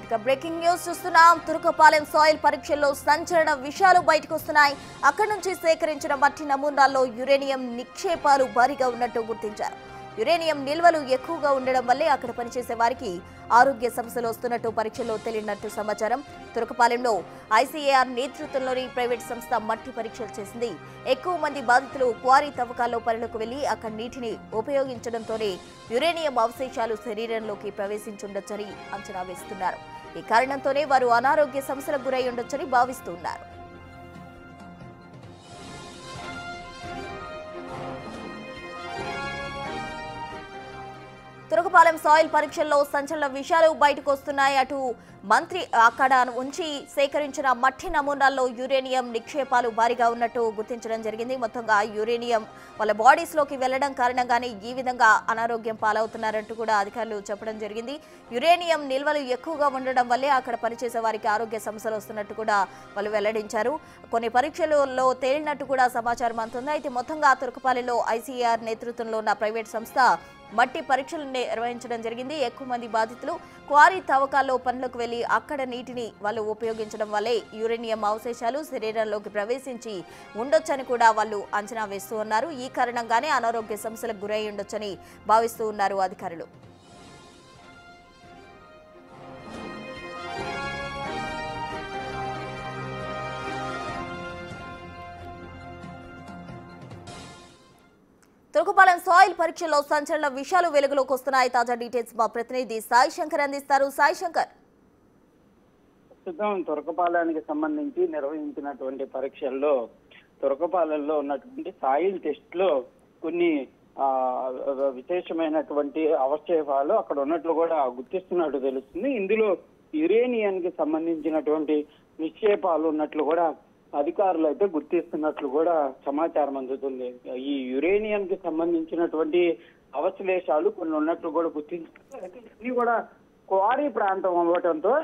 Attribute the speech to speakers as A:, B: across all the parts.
A: Right breaking news చూస్తున్నాం. Turakapalem soil పరీక్షల్లో సంచలన విషయాలు బయటకు వస్తున్నాయి. అక్కడి నుంచి సేకరించిన మట్టి నమూనాల్లో యురేనియం నిక్షేపాలు భారీగా ఉన్నట్టు గుర్తించారు. యురేనియం నిల్వలు ఎక్కువగా ఉండడం వల్లే అక్కడ పనిచేసే వారికి ఆరోగ్య సమస్యలు వస్తున్నట్టు పరీక్షల్లో తేలినట్టు సమాచారం. తురకపాలెంలో ఐసీఏఆర్ నేతృత్వంలోని ప్రైవేట్ సంస్థ మట్టి పరీక్షలు చేసింది. ఎక్కువ మంది బాధితులు క్వారీ తవ్వకాల్లో పనులకు వెళ్లి అక్కడ నీటిని ఉపయోగించడంతోనే యురేనియం అవశేషాలు శరీరంలోకి ప్రవేశించుండొచ్చని అంచనా వేస్తున్నారు. ఈ కారణంతోనే వారు అనారోగ్య సమస్యలకు గురై ఉండొచ్చని భావిస్తున్నారు. తురకపాలెం సాయిల్ పరీక్షల్లో సంచలన విషయాలు బయటకు వస్తున్నాయి. అటు మంత్రి అక్కడ ఉంచి సేకరించిన మట్టి నమూనాల్లో యురేనియం నిక్షేపాలు భారీగా ఉన్నట్టు గుర్తించడం జరిగింది. మొత్తంగా యురేనియం వాళ్ళ బాడీస్ లోకి వెళ్లడం కారణంగానే ఈ విధంగా అనారోగ్యం పాలవుతున్నారంటూ కూడా అధికారులు చెప్పడం జరిగింది. యురేనియం నిల్వలు ఎక్కువగా ఉండడం వల్లే అక్కడ పనిచేసే వారికి ఆరోగ్య సమస్యలు వస్తున్నట్టు కూడా వాళ్ళు వెల్లడించారు. కొన్ని పరీక్షలలో తేలినట్టు కూడా సమాచారం అందుతుంది. అయితే మొత్తంగా తురకపాలెంలో ఐసీఆర్ నేతృత్వంలో ఉన్న ప్రైవేట్ సంస్థ మట్టి పరీక్షలు నిర్వహించడం జరిగింది. ఎక్కువ మంది బాధితులు క్వారీ తవ్వకాల్లో పనులకు వెళ్లి అక్కడ నీటిని వాళ్ళు ఉపయోగించడం వల్లే యురేనియం అవశేషాలు శరీరంలోకి ప్రవేశించి ఉండొచ్చని కూడా వాళ్ళు అంచనా వేస్తూ ఉన్నారు. ఈ కారణంగానే అనారోగ్య సమస్యలకు గురై ఉండొచ్చని భావిస్తూ ఉన్నారు అధికారులు. తురకపాలెం సాయిల్ పరీక్షల్లో సంచలన విషయాలు వెలుగులోకి వస్తున్నాయి. తాజా డీటెయిల్స్ మా ప్రతినిధి సాయి శంకర్ అందిస్తారు. సాయి శంకర్,
B: ప్రస్తుతం తురకపాలెంకి సంబంధించి నిర్వహించినటువంటి పరీక్షల్లో తురకపాలెంలో ఉన్నటువంటి సాయిల్ టెస్ట్ లో కొన్ని విశేషమైనటువంటి అవశేషాలు అక్కడ ఉన్నట్లు కూడా గుర్తిస్తున్నట్టు తెలుస్తుంది. ఇందులో యురేనియానికి సంబంధించినటువంటి నిక్షేపాలు ఉన్నట్లు కూడా అధికారులు అయితే గుర్తిస్తున్నట్లు కూడా సమాచారం అందుతుంది. ఈ యురేనియానికి సంబంధించినటువంటి అవశేషాలు కొన్ని ఉన్నట్లు కూడా గుర్తించారు. ఇది కూడా క్వారీ ప్రాంతం అవ్వడంతో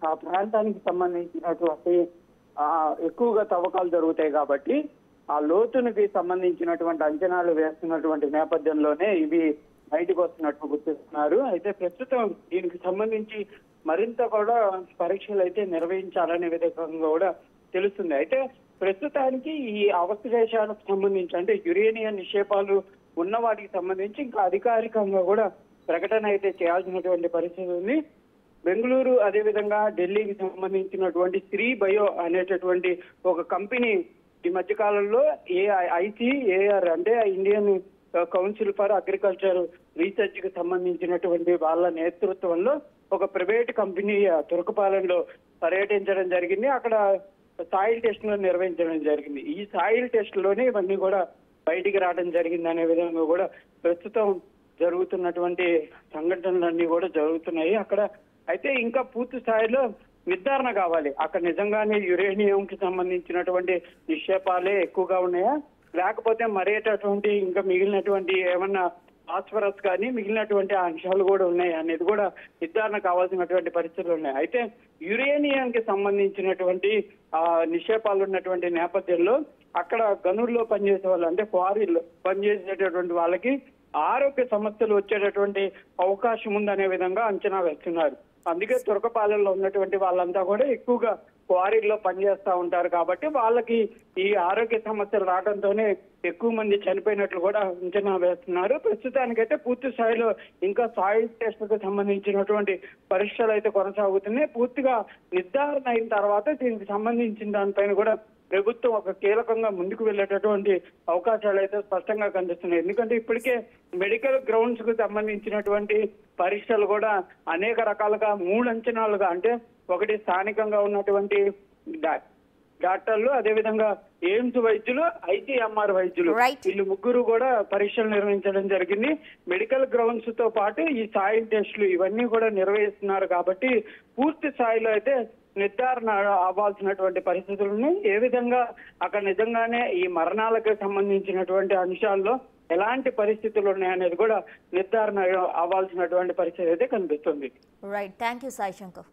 B: ఆ ప్రాంతానికి సంబంధించినటువంటి ఎక్కువగా తవ్వకాలు జరుగుతాయి కాబట్టి ఆ లోతునికి సంబంధించినటువంటి అంచనాలు వేస్తున్నటువంటి నేపథ్యంలోనే ఇవి బయటకు వస్తున్నట్టు గుర్తిస్తున్నారు. అయితే ప్రస్తుతం దీనికి సంబంధించి మరింత కూడా పరీక్షలు అయితే నిర్వహించాలనే విధంగా కూడా తెలుస్తుంది. అయితే ప్రస్తుతానికి ఈ అవశేషాలకు సంబంధించి అంటే యురేనియం నిక్షేపాలు ఉన్న వాటికి సంబంధించి ఇంకా అధికారికంగా కూడా ప్రకటన అయితే చేయాల్సినటువంటి పరిస్థితి ఉంది. బెంగళూరు అదేవిధంగా ఢిల్లీకి సంబంధించినటువంటి శ్రీ బయో అనేటటువంటి ఒక కంపెనీ ఈ మధ్య కాలంలో ఐసీఏఆర్ అంటే Indian council for agriculture research కి సంబంధించినటువంటి వాళ్ళ నేతృత్వంలో ఒక ప్రైవేట్ కంపెనీ తురకపాలెంలో పర్యటించడం జరిగింది. అక్కడ సాయిల్ టెస్ట్ లో నిర్వహించడం జరిగింది. ఈ సాయిల్ టెస్ట్ లోనే ఇవన్నీ కూడా బయటికి రావడం జరిగింది అనే విధంగా కూడా ప్రస్తుతం జరుగుతున్నటువంటి సంఘటనలన్నీ కూడా జరుగుతున్నాయి అక్కడ. అయితే ఇంకా పూర్తి స్థాయిలో నిర్ధారణ కావాలి. అక్కడ నిజంగానే యురేనియం కి సంబంధించినటువంటి నిక్షేపాలే ఎక్కువగా ఉన్నాయా, లేకపోతే మరేటటువంటి ఇంకా మిగిలినటువంటి ఏమన్నా ఫాస్ఫరస్ కానీ మిగిలినటువంటి అంశాలు కూడా ఉన్నాయి అనేది కూడా నిర్ధారణ కావాల్సినటువంటి పరిస్థితులు ఉన్నాయి. అయితే యురేనియంకి సంబంధించినటువంటి నిక్షేపాలు ఉన్నటువంటి నేపథ్యంలో అక్కడ గనుల్లో పనిచేసే వాళ్ళు అంటే క్వారీలో పనిచేసేటటువంటి వాళ్ళకి ఆరోగ్య సమస్యలు వచ్చేటటువంటి అవకాశం ఉందనే విధంగా అంచనా వేస్తున్నారు. అందుకే తురకపాలెంలో ఉన్నటువంటి వాళ్ళంతా కూడా ఎక్కువగా క్వారీల్లో పనిచేస్తూ ఉంటారు కాబట్టి వాళ్ళకి ఈ ఆరోగ్య సమస్యలు రావడంతోనే ఎక్కువ మంది చనిపోయినట్లు కూడా అంచనా వేస్తున్నారు. ప్రస్తుతానికైతే పూర్తి స్థాయిలో ఇంకా సాయిల్ టెస్ట్ కు సంబంధించినటువంటి పరీక్షలు అయితే కొనసాగుతున్నాయి. పూర్తిగా నిర్ధారణ అయిన తర్వాత దీనికి సంబంధించిన దానిపైన కూడా ప్రభుత్వం ఒక కీలకంగా ముందుకు వెళ్ళేటటువంటి అవకాశాలు అయితే స్పష్టంగా కనిపిస్తున్నాయి. ఎందుకంటే ఇప్పటికే మెడికల్ గ్రౌండ్స్ కు సంబంధించినటువంటి పరీక్షలు కూడా అనేక రకాలుగా 3 అంచనాలుగా అంటే ఒకటి స్థానికంగా ఉన్నటువంటి డాక్టర్లు, అదేవిధంగా ఎయిమ్స్ వైద్యులు, ఐసీఎంఆర్ వైద్యులు వీళ్ళు ముగ్గురు కూడా పరీక్షలు నిర్వహించడం జరిగింది. మెడికల్ గ్రౌండ్స్ తో పాటు ఈ సాయిల్ టెస్టులు ఇవన్నీ కూడా నిర్వహిస్తున్నారు కాబట్టి పూర్తి స్థాయిలో అయితే నిర్ధారణ అవ్వాల్సినటువంటి పరిస్థితులు ఉన్నాయి. ఏ విధంగా అక్కడ నిజంగానే ఈ మరణాలకు సంబంధించినటువంటి అంశాల్లో ఎలాంటి పరిస్థితులు ఉన్నాయనేది కూడా నిర్ధారణ అవ్వాల్సినటువంటి పరిస్థితి అయితే కనిపిస్తుంది.
A: Right, thank you Sai Shankar.